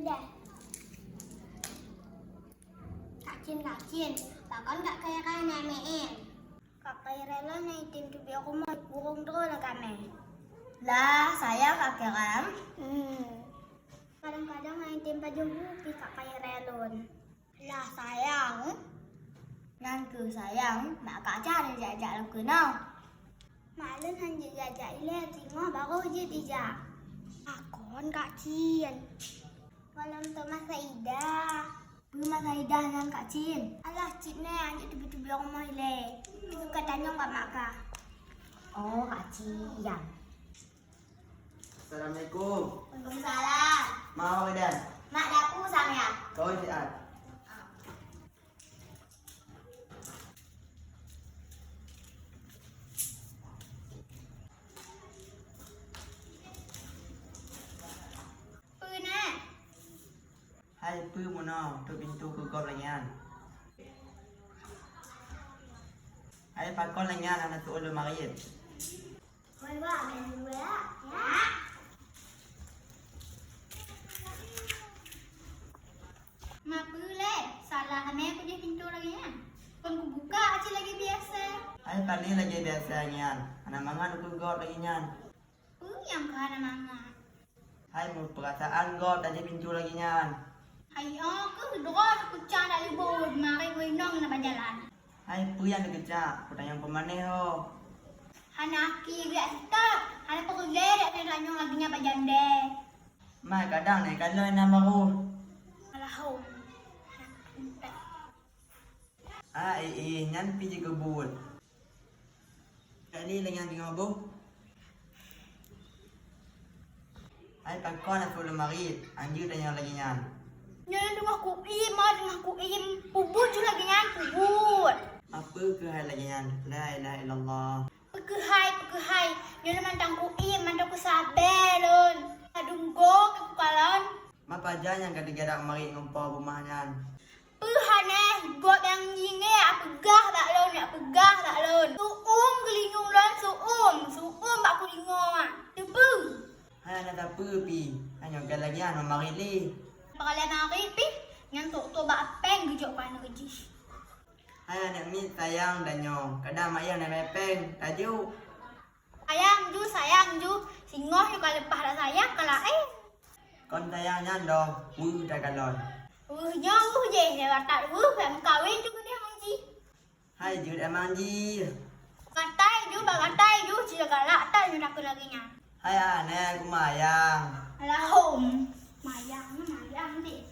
dah. Kak Cin, bà con gak kayak nenek. Kakak rela naikin tubi aku mau kurung terus lah kami. Lah, saya kakek Ram. Kadang-kadang naikin baju buki kakak relon. Lah sayang. Nan cứ sayang, mà cả cha này dạy dạy là cứ nào. Mà lên hành gì dạy lên thì ngó bà cô gì đi dạ. Con Kak Cin. Malam tu Mas Aida. Mas Aida nan Kak Cin. Alah Cin ni anjir tubi-tubi orang mau ile. Itu katanya enggak makan. Oh, Kak Cin. Assalamualaikum. Waalaikumsalam. Mau Dan? Mak dapur sang ya? Kau sihat? Hai Pư Mono, tôi pintu ke kau lanyan. Hai Pak kau lanyan anak tu ulu marit. Wah, main dulu ya. Ya. Mak boleh. Salah kami aku dia pintu lagi ya. Kan ku buka aja lagi biasa. Hai Pak ni lagi biasa nyan. Anak mangan ke kau lagi nyan. Yang kana mama. Hai mau perasaan kau tadi pintu lagi nyan. Ayo, aku doa aku cari libur, mari gue nong na berjalan. Hai Pư yang kerja, aku tanya pemaneh ho. Hanaki gak stop, ada pekerja dak tanya lagi nya bajande. Mai kadang naik kalau nama baru. Alahu. Nyan pergi kebun. Kali lagi yang tinggal bu. Hai Pak kau nak ulu marit, anjir tanya lagi nyan. Jangan dengar ku im, pubut juga lagi nyan pubut. Apa ke hai lagi nyan? La ilaha illallah. Pegehai. Jangan mantang ku im, mantang ku sabar lon. Adunggo ke kalon. Apa aja yang kadang-kadang mari ngumpul rumah nyan? Hane, got yang nyinge, pegah tak lon. Kelingong lon, suum bak kulingong. Tebu. Hai nak apa pi? Hanya kan lagi nyan mari li. Pakalian aku pi, ngantuk tu bak peng gejok pana gejis. Hai anak mi sayang dan nyong. Kadang mak yang nak mepeng, tajuk. Sayang ju, singoh ju kalau lepas dah sayang kalau Kon sayang nyan dong, dah kalon. Nyo je, dia kata phải kawin tu dia manji. Hai jud emang ji. Katai ju, sila galak tak nak aku lagi nya. Hai anak kumayang. Alah hom, mayang deh.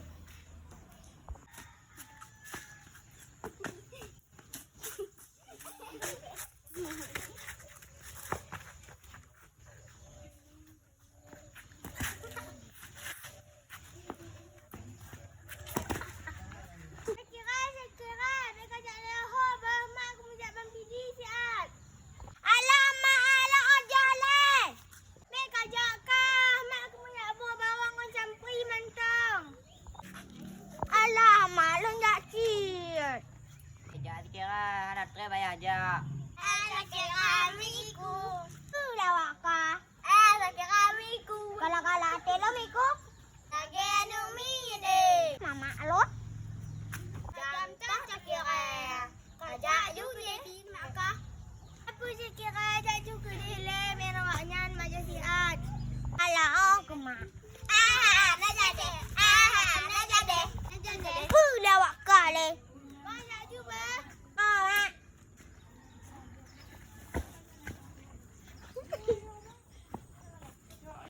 Kejap kira anak tre bayar aja. Anak kamiku. Lawak ka. Anak kamiku. Kala telo miku. Lagi anu mi deh. Mama alot. Jam tak kira. Kerja juga di maka